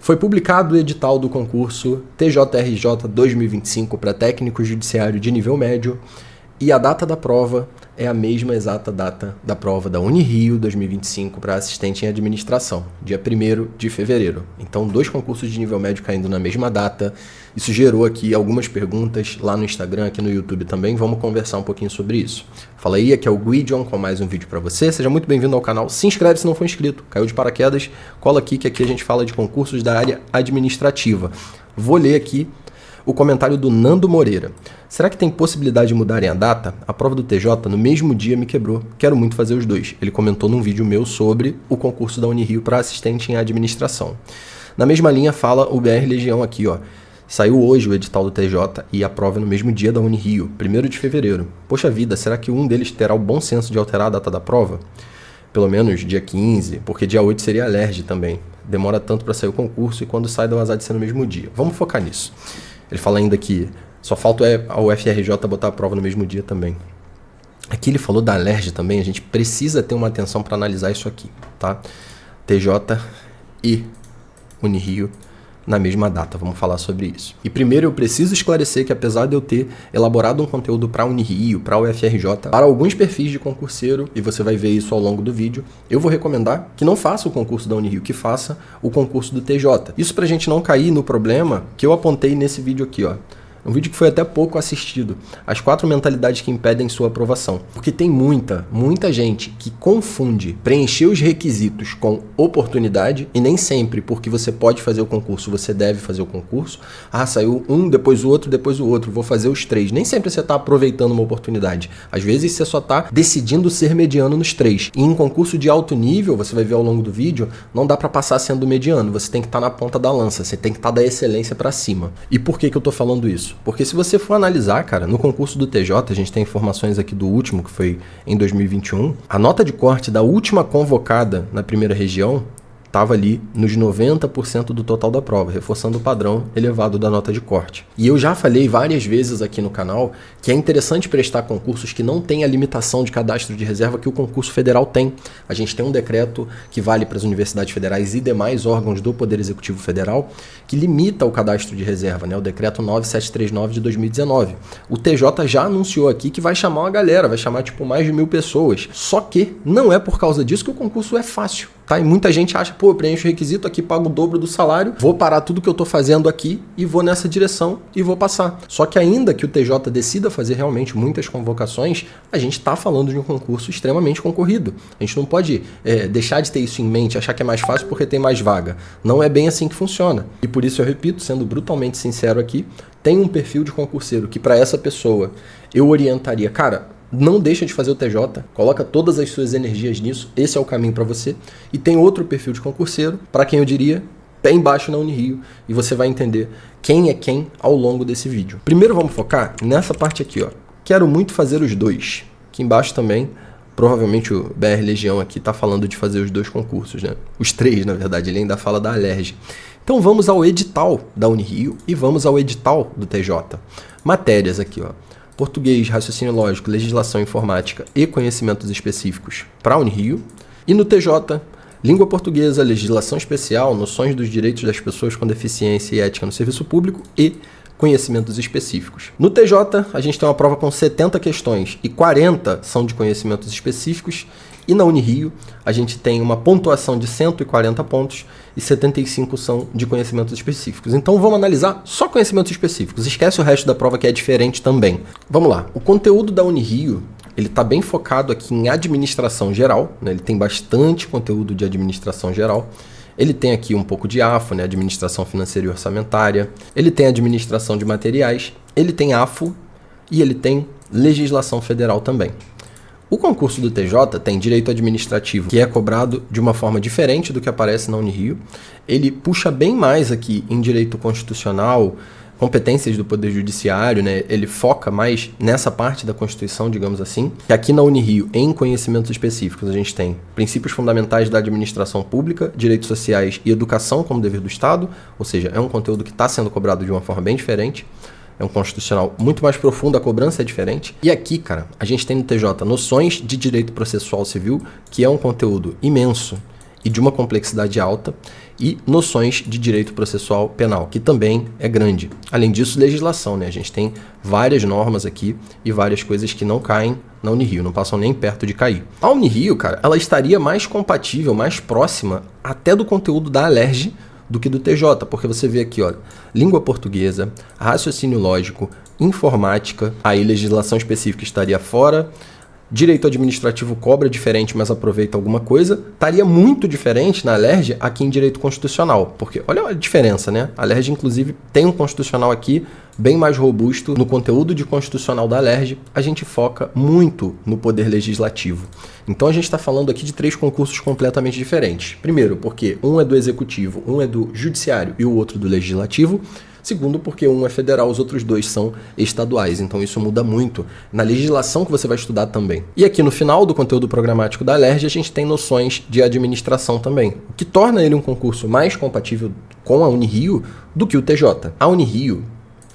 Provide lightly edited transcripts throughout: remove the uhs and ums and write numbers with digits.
Foi publicado o edital do concurso TJRJ 2025 para técnico judiciário de nível médio e a data da prova é a mesma exata data da prova da Unirio 2025 para assistente em administração, dia 1º de fevereiro. Então, 2 concursos de nível médio caindo na mesma data. Isso gerou aqui algumas perguntas lá no Instagram, aqui no YouTube também. Vamos conversar um pouquinho sobre isso. Fala aí, aqui é o Guidion com mais um vídeo para você. Seja muito bem-vindo ao canal. Se inscreve se não for inscrito. Caiu de paraquedas, cola aqui que aqui a gente fala de concursos da área administrativa. Vou ler aqui o comentário do Nando Moreira. Será que tem possibilidade de mudarem a data? A prova do TJ no mesmo dia me quebrou. Quero muito fazer os dois. Ele comentou num vídeo meu sobre o concurso da Unirio para assistente em administração. Na mesma linha fala o BR Legião aqui, ó. Saiu hoje o edital do TJ e a prova é no mesmo dia da Unirio, 1º de fevereiro. Poxa vida, será que um deles terá o bom senso de alterar a data da prova? Pelo menos dia 15, porque dia 8 seria a LERJ também. Demora tanto para sair o concurso e quando sai dá azar de ser no mesmo dia. Vamos focar nisso. Ele fala ainda que só falta a UFRJ botar a prova no mesmo dia também. Aqui ele falou da LERJ também, a gente precisa ter uma atenção para analisar isso aqui, tá? TJ e Unirio na mesma data, vamos falar sobre isso. E primeiro eu preciso esclarecer que apesar de eu ter elaborado um conteúdo para a Unirio, para a UFRJ, para alguns perfis de concurseiro, e você vai ver isso ao longo do vídeo, eu vou recomendar que não faça o concurso da Unirio, que faça o concurso do TJ. Isso pra gente não cair no problema que eu apontei nesse vídeo aqui, ó. Um vídeo que foi até pouco assistido. As 4 mentalidades que impedem sua aprovação. Porque tem muita gente que confunde preencher os requisitos com oportunidade e nem sempre porque você pode fazer o concurso, você deve fazer o concurso. Ah, saiu um, depois o outro, vou fazer os 3. Nem sempre você está aproveitando uma oportunidade. Às vezes você só está decidindo ser mediano nos 3. E em concurso de alto nível, você vai ver ao longo do vídeo, não dá para passar sendo mediano. Você tem que estar na ponta da lança, você tem que estar da excelência para cima. E por que eu tô falando isso? Porque se você for analisar, cara, no concurso do TJ, a gente tem informações aqui do último, que foi em 2021, a nota de corte da última convocada na primeira região estava ali nos 90% do total da prova, reforçando o padrão elevado da nota de corte. E eu já falei várias vezes aqui no canal que é interessante prestar concursos que não tem a limitação de cadastro de reserva que o concurso federal tem. A gente tem um decreto que vale para as universidades federais e demais órgãos do Poder Executivo Federal que limita o cadastro de reserva, né? O decreto 9739 de 2019. O TJ já anunciou aqui que vai chamar uma galera, vai chamar tipo mais de 1000 pessoas. Só que não é por causa disso que o concurso é fácil. Tá? E muita gente acha, pô, eu preencho o requisito aqui, pago o dobro do salário, vou parar tudo que eu tô fazendo aqui e vou nessa direção e vou passar. Só que ainda que o TJ decida fazer realmente muitas convocações, a gente tá falando de um concurso extremamente concorrido. A gente não pode deixar de ter isso em mente, achar que é mais fácil porque tem mais vaga. Não é bem assim que funciona. E por isso eu repito, sendo brutalmente sincero aqui, tem um perfil de concurseiro que para essa pessoa eu orientaria, cara, não deixa de fazer o TJ, coloca todas as suas energias nisso, esse é o caminho para você. E tem outro perfil de concurseiro, para quem eu diria, pé embaixo na Unirio, e você vai entender quem é quem ao longo desse vídeo. Primeiro vamos focar nessa parte aqui, ó. Quero muito fazer os dois. Aqui embaixo também, provavelmente o BR Legião aqui tá falando de fazer os 2 concursos, né? Os 3, na verdade, ele ainda fala da LERJ. Então vamos ao edital da Unirio e vamos ao edital do TJ. Matérias aqui, ó. Português, raciocínio lógico, legislação informática e conhecimentos específicos para a Unirio. E no TJ, língua portuguesa, legislação especial, noções dos direitos das pessoas com deficiência e ética no serviço público e conhecimentos específicos. No TJ, a gente tem uma prova com 70 questões e 40 são de conhecimentos específicos. E na Unirio, a gente tem uma pontuação de 140 pontos e 75 são de conhecimentos específicos. Então vamos analisar só conhecimentos específicos. Esquece o resto da prova que é diferente também. Vamos lá. O conteúdo da Unirio, ele está bem focado aqui em administração geral, né? Ele tem bastante conteúdo de administração geral. Ele tem aqui um pouco de AFO, né? Administração financeira e orçamentária. Ele tem administração de materiais. Ele tem AFO e ele tem legislação federal também. O concurso do TJ tem direito administrativo, que é cobrado de uma forma diferente do que aparece na Unirio. Ele puxa bem mais aqui em direito constitucional, competências do Poder Judiciário, né? Ele foca mais nessa parte da Constituição, digamos assim. E aqui na Unirio, em conhecimentos específicos, a gente tem princípios fundamentais da administração pública, direitos sociais e educação como dever do Estado, ou seja, é um conteúdo que está sendo cobrado de uma forma bem diferente. É um constitucional muito mais profundo, a cobrança é diferente. E aqui, cara, a gente tem no TJ noções de direito processual civil, que é um conteúdo imenso e de uma complexidade alta. e noções de direito processual penal, que também é grande. Além disso, legislação, né? A gente tem várias normas aqui e várias coisas que não caem na Unirio, não passam nem perto de cair. A Unirio, cara, ela estaria mais compatível, mais próxima até do conteúdo da Alerj do que do TJ, porque você vê aqui, ó, língua portuguesa, raciocínio lógico, informática, aí legislação específica estaria fora. Direito administrativo cobra diferente, mas aproveita alguma coisa. Estaria muito diferente na Alerj aqui em direito constitucional. Porque olha a diferença, né? A Alerj, inclusive, tem um constitucional aqui bem mais robusto. No conteúdo de constitucional da Alerj, a gente foca muito no poder legislativo. Então a gente está falando aqui de 3 concursos completamente diferentes. Primeiro, porque um é do executivo, um é do judiciário e o outro do legislativo. Segundo, porque um é federal, os outros 2 são estaduais. Então isso muda muito na legislação que você vai estudar também. E aqui no final do conteúdo programático da Alerj, a gente tem noções de administração também, o que torna ele um concurso mais compatível com a Unirio do que o TJ. A Unirio,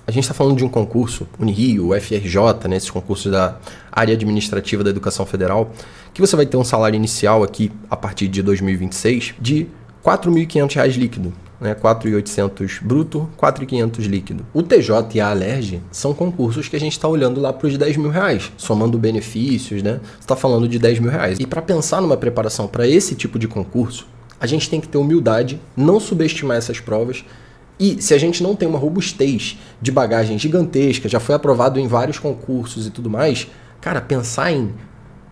a gente está falando de um concurso, Unirio, UFRJ, né, esses concursos da área administrativa da educação federal, que você vai ter um salário inicial aqui, a partir de 2026, de R$ 4.500 líquido. Né, 4.800 bruto, 4.500 líquido. O TJ e a Alerj são concursos que a gente está olhando lá para os R$ 10.000, somando benefícios, né? Você está falando de R$ 10.000. E para pensar numa preparação para esse tipo de concurso, a gente tem que ter humildade, não subestimar essas provas. E se a gente não tem uma robustez de bagagem gigantesca, já foi aprovado em vários concursos e tudo mais, cara, pensar em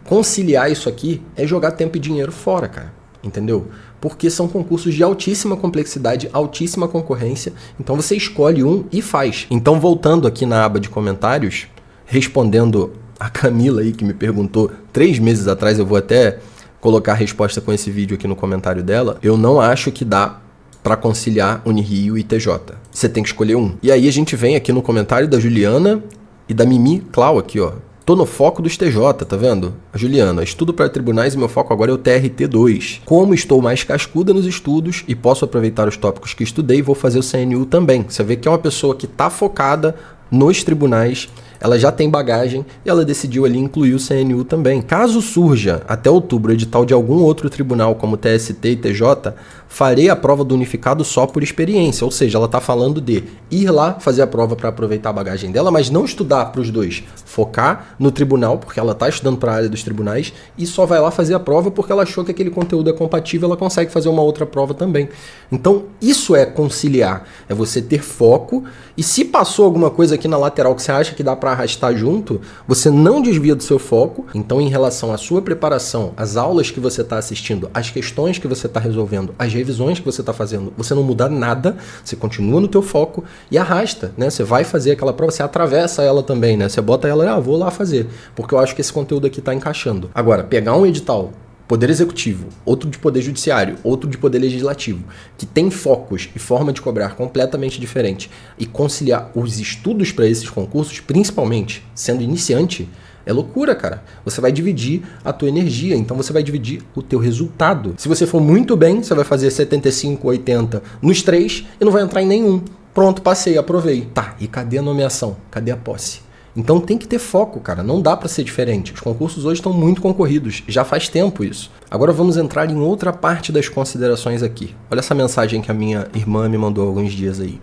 conciliar isso aqui é jogar tempo e dinheiro fora, cara. Entendeu? Porque são concursos de altíssima complexidade, altíssima concorrência, então você escolhe um e faz. Então, voltando aqui na aba de comentários, respondendo a Camila aí que me perguntou 3 meses atrás, eu vou até colocar a resposta com esse vídeo aqui no comentário dela, eu não acho que dá para conciliar Unirio e TJ. Você tem que escolher um. E aí a gente vem aqui no comentário da Juliana e da Mimi Clau aqui, ó. Tô no foco dos TJ, tá vendo? A Juliana, estudo para tribunais e meu foco agora é o TRT2. Como estou mais cascuda nos estudos e posso aproveitar os tópicos que estudei, vou fazer o CNU também. Você vê que é uma pessoa que tá focada nos tribunais, ela já tem bagagem e ela decidiu ali incluir o CNU também. Caso surja até outubro edital de algum outro tribunal como TST e TJ, farei a prova do unificado só por experiência, ou seja, ela está falando de ir lá fazer a prova para aproveitar a bagagem dela, mas não estudar para os 2, focar no tribunal, porque ela está estudando para a área dos tribunais, e só vai lá fazer a prova porque ela achou que aquele conteúdo é compatível, ela consegue fazer uma outra prova também. Então isso é conciliar, é você ter foco, e se passou alguma coisa aqui na lateral que você acha que dá para arrastar junto, você não desvia do seu foco. Então, em relação à sua preparação, às aulas que você está assistindo, às questões que você está resolvendo, às revisões que você está fazendo, você não muda nada, você continua no teu foco e arrasta, né? Você vai fazer aquela prova, você atravessa ela também, né? Você bota ela, vou lá fazer, porque eu acho que esse conteúdo aqui está encaixando. Agora, pegar um edital Poder Executivo, outro de Poder Judiciário, outro de Poder Legislativo, que tem focos e forma de cobrar completamente diferente, e conciliar os estudos para esses concursos, principalmente sendo iniciante, é loucura, cara. Você vai dividir a tua energia, então você vai dividir o teu resultado. Se você for muito bem, você vai fazer 75, 80 nos 3 e não vai entrar em nenhum. Pronto, passei, aprovei. Tá, e cadê a nomeação? Cadê a posse? Então tem que ter foco, cara, não dá para ser diferente. Os concursos hoje estão muito concorridos, já faz tempo isso. Agora vamos entrar em outra parte das considerações aqui. Olha essa mensagem que a minha irmã me mandou há alguns dias aí.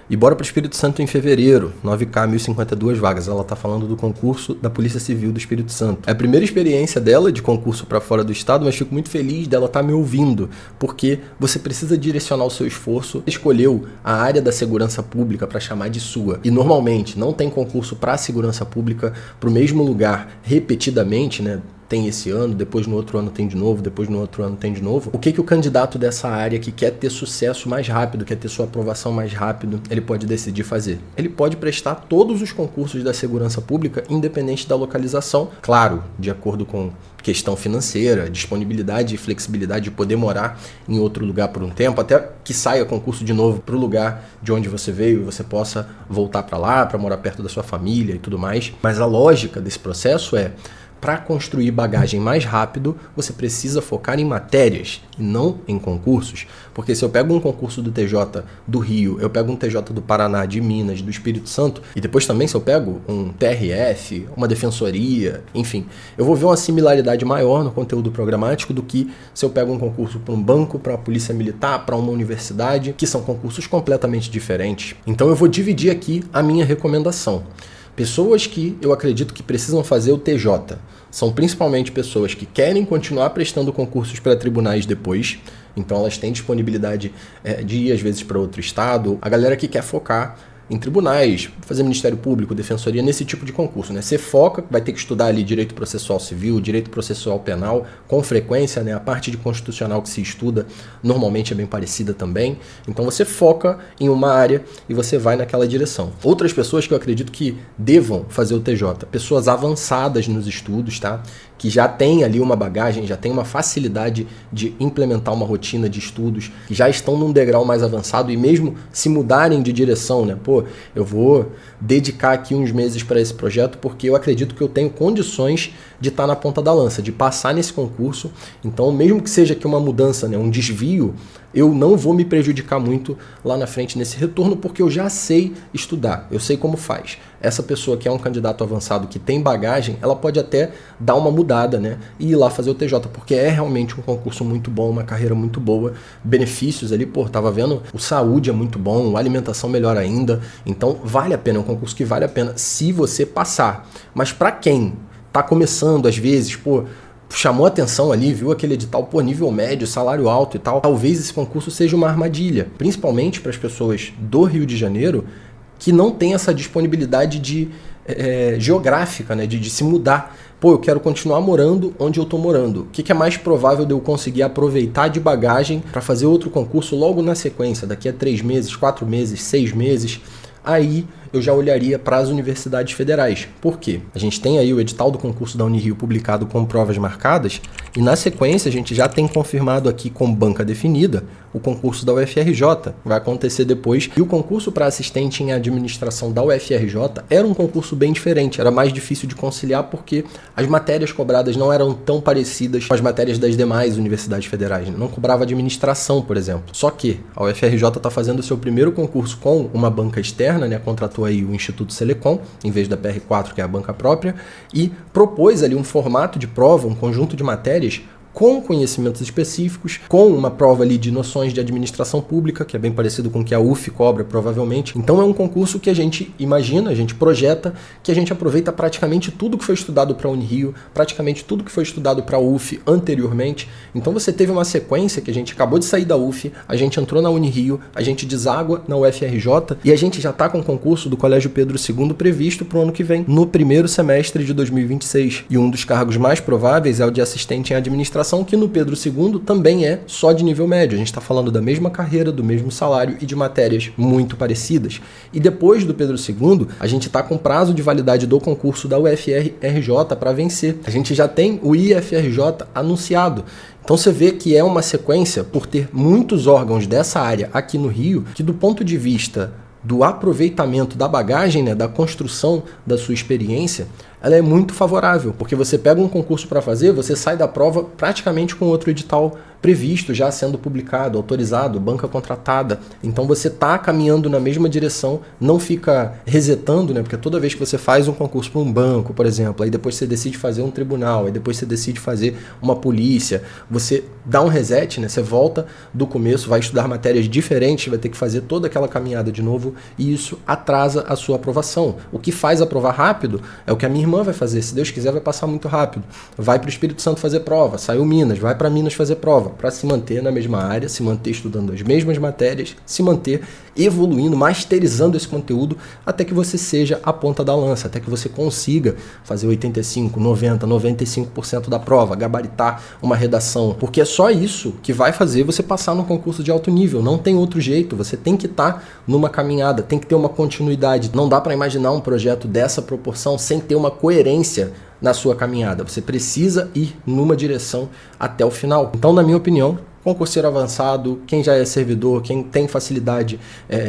E bora para o Espírito Santo em fevereiro, 9K, 1.052 vagas. Ela está falando do concurso da Polícia Civil do Espírito Santo. É a primeira experiência dela de concurso para fora do estado, mas fico muito feliz dela estar me ouvindo, porque você precisa direcionar o seu esforço. Escolheu a área da segurança pública para chamar de sua. E normalmente não tem concurso para segurança pública para o mesmo lugar repetidamente, né? Tem esse ano, depois no outro ano tem de novo, depois no outro ano tem de novo. O que o candidato dessa área que quer ter sucesso mais rápido, quer ter sua aprovação mais rápido, ele pode decidir fazer? Ele pode prestar todos os concursos da segurança pública, independente da localização, claro, de acordo com questão financeira, disponibilidade e flexibilidade de poder morar em outro lugar por um tempo, até que saia concurso de novo para o lugar de onde você veio e você possa voltar para lá, para morar perto da sua família e tudo mais. Mas a lógica desse processo é: para construir bagagem mais rápido, você precisa focar em matérias e não em concursos. Porque se eu pego um concurso do TJ do Rio, eu pego um TJ do Paraná, de Minas, do Espírito Santo, e depois também se eu pego um TRF, uma defensoria, enfim, eu vou ver uma similaridade maior no conteúdo programático do que se eu pego um concurso para um banco, para a polícia militar, para uma universidade, que são concursos completamente diferentes. Então eu vou dividir aqui a minha recomendação. Pessoas que eu acredito que precisam fazer o TJ são principalmente pessoas que querem continuar prestando concursos para tribunais depois, então elas têm disponibilidade de ir às vezes para outro estado. A galera que quer focar em tribunais, fazer Ministério Público, Defensoria, nesse tipo de concurso, né? Você foca, vai ter que estudar ali direito processual civil, direito processual penal, com frequência, né? A parte de constitucional que se estuda normalmente é bem parecida também. Então você foca em uma área e você vai naquela direção. Outras pessoas que eu acredito que devam fazer o TJ, pessoas avançadas nos estudos, tá? Que já tem ali uma bagagem, já tem uma facilidade de implementar uma rotina de estudos, que já estão num degrau mais avançado e mesmo se mudarem de direção, né? Pô, eu vou dedicar aqui uns meses para esse projeto porque eu acredito que eu tenho condições de estar na ponta da lança, de passar nesse concurso. Então, mesmo que seja aqui uma mudança, né, um desvio, eu não vou me prejudicar muito lá na frente nesse retorno porque eu já sei estudar, eu sei como faz. Essa pessoa que é um candidato avançado, que tem bagagem, ela pode até dar uma mudada, né, e ir lá fazer o TJ, porque é realmente um concurso muito bom, uma carreira muito boa, benefícios ali, pô, tava vendo, o saúde é muito bom, a alimentação melhor ainda, então vale a pena, é um concurso que vale a pena se você passar. Mas para quem tá começando, às vezes, pô, chamou atenção ali, viu aquele edital, pô, nível médio, salário alto e tal, talvez esse concurso seja uma armadilha, principalmente para as pessoas do Rio de Janeiro que não tem essa disponibilidade de geográfica, né, de se mudar. Pô, eu quero continuar morando onde eu estou morando. O que é mais provável de eu conseguir aproveitar de bagagem para fazer outro concurso logo na sequência, daqui a 3 meses, 4 meses, 6 meses? Aí eu já olharia para as universidades federais. Por quê? A gente tem aí o edital do concurso da Unirio publicado com provas marcadas e na sequência a gente já tem confirmado aqui com banca definida o concurso da UFRJ. Vai acontecer depois. E o concurso para assistente em administração da UFRJ era um concurso bem diferente, era mais difícil de conciliar porque as matérias cobradas não eram tão parecidas com as matérias das demais universidades federais. Não cobrava administração, por exemplo. Só que a UFRJ está fazendo o seu primeiro concurso com uma banca externa, né? Contratou aí o Instituto Selecom, em vez da PR4, que é a banca própria, e propôs ali um formato de prova, um conjunto de matérias com conhecimentos específicos, com uma prova ali de noções de administração pública, que é bem parecido com o que a UF cobra, provavelmente. Então é um concurso que a gente imagina, a gente projeta, que a gente aproveita praticamente tudo que foi estudado para a Unirio, praticamente tudo que foi estudado para a UF anteriormente. Então você teve uma sequência que a gente acabou de sair da UF, a gente entrou na Unirio, a gente deságua na UFRJ e a gente já está com o concurso do Colégio Pedro II previsto para o ano que vem, no primeiro semestre de 2026. E um dos cargos mais prováveis é o de assistente em administração, que no Pedro II também é só de nível médio. A gente está falando da mesma carreira, do mesmo salário e de matérias muito parecidas. E depois do Pedro II, a gente está com prazo de validade do concurso da UFRJ para vencer. A gente já tem o IFRJ anunciado. Então você vê que é uma sequência, por ter muitos órgãos dessa área aqui no Rio, que do ponto de vista do aproveitamento da bagagem, né, da construção da sua experiência, ela é muito favorável, porque você pega um concurso para fazer, você sai da prova praticamente com outro edital previsto, já sendo publicado, autorizado, banca contratada. Então você está caminhando na mesma direção, não fica resetando, né? Porque toda vez que você faz um concurso para um banco, por exemplo, aí depois você decide fazer um tribunal, aí depois você decide fazer uma polícia, você dá um reset, né? Você volta do começo, vai estudar matérias diferentes, vai ter que fazer toda aquela caminhada de novo e isso atrasa a sua aprovação. O que faz aprovar rápido é o que a minha irmã vai fazer, se Deus quiser vai passar muito rápido. Vai para o Espírito Santo fazer prova, saiu Minas, vai para Minas fazer prova, para se manter na mesma área, se manter estudando as mesmas matérias, se manter evoluindo, masterizando esse conteúdo até que você seja a ponta da lança, até que você consiga fazer 85, 90, 95% da prova, gabaritar uma redação, porque é só isso que vai fazer você passar no concurso de alto nível, não tem outro jeito, você tem que estar numa caminhada, tem que ter uma continuidade, não dá para imaginar um projeto dessa proporção sem ter uma coerência na sua caminhada. Você precisa ir numa direção até o final. Então, na minha opinião, concurseiro avançado, quem já é servidor, quem tem facilidade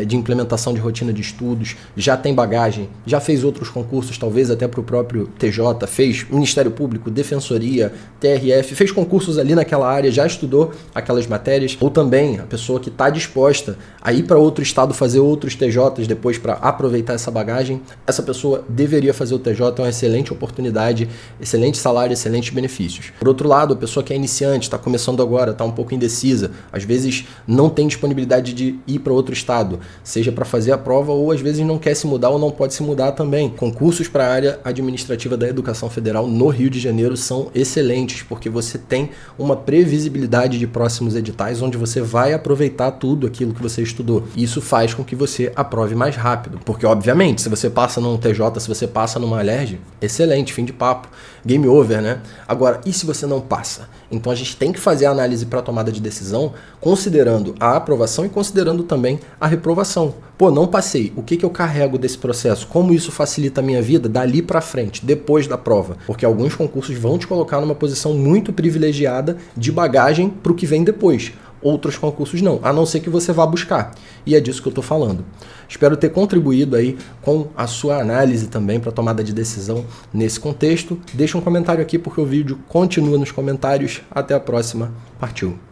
de implementação de rotina de estudos, já tem bagagem, já fez outros concursos, talvez até para o próprio TJ, fez Ministério Público, Defensoria, TRF, fez concursos ali naquela área, já estudou aquelas matérias, ou também a pessoa que está disposta a ir para outro estado fazer outros TJs depois para aproveitar essa bagagem, essa pessoa deveria fazer o TJ, é uma excelente oportunidade, excelente salário, excelentes benefícios. Por outro lado, a pessoa que é iniciante, está começando agora, está um pouco indecisa, às vezes não tem disponibilidade de ir para outro estado, seja para fazer a prova ou às vezes não quer se mudar ou não pode se mudar também. Concursos para a área administrativa da Educação Federal no Rio de Janeiro são excelentes, porque você tem uma previsibilidade de próximos editais onde você vai aproveitar tudo aquilo que você estudou. Isso faz com que você aprove mais rápido, porque obviamente, se você passa num TJ, se você passa numa Alerj, excelente, fim de papo, game over, né? Agora, e se você não passa? Então a gente tem que fazer a análise para a tomada de decisão considerando a aprovação e considerando também a reprovação. Pô, não passei, o que eu carrego desse processo? Como isso facilita a minha vida dali para frente, depois da prova? Porque alguns concursos vão te colocar numa posição muito privilegiada de bagagem para o que vem depois. Outros concursos não, a não ser que você vá buscar. E é disso que eu estou falando. Espero ter contribuído aí com a sua análise também para tomada de decisão nesse contexto. Deixa um comentário aqui porque o vídeo continua nos comentários. Até a próxima. Partiu!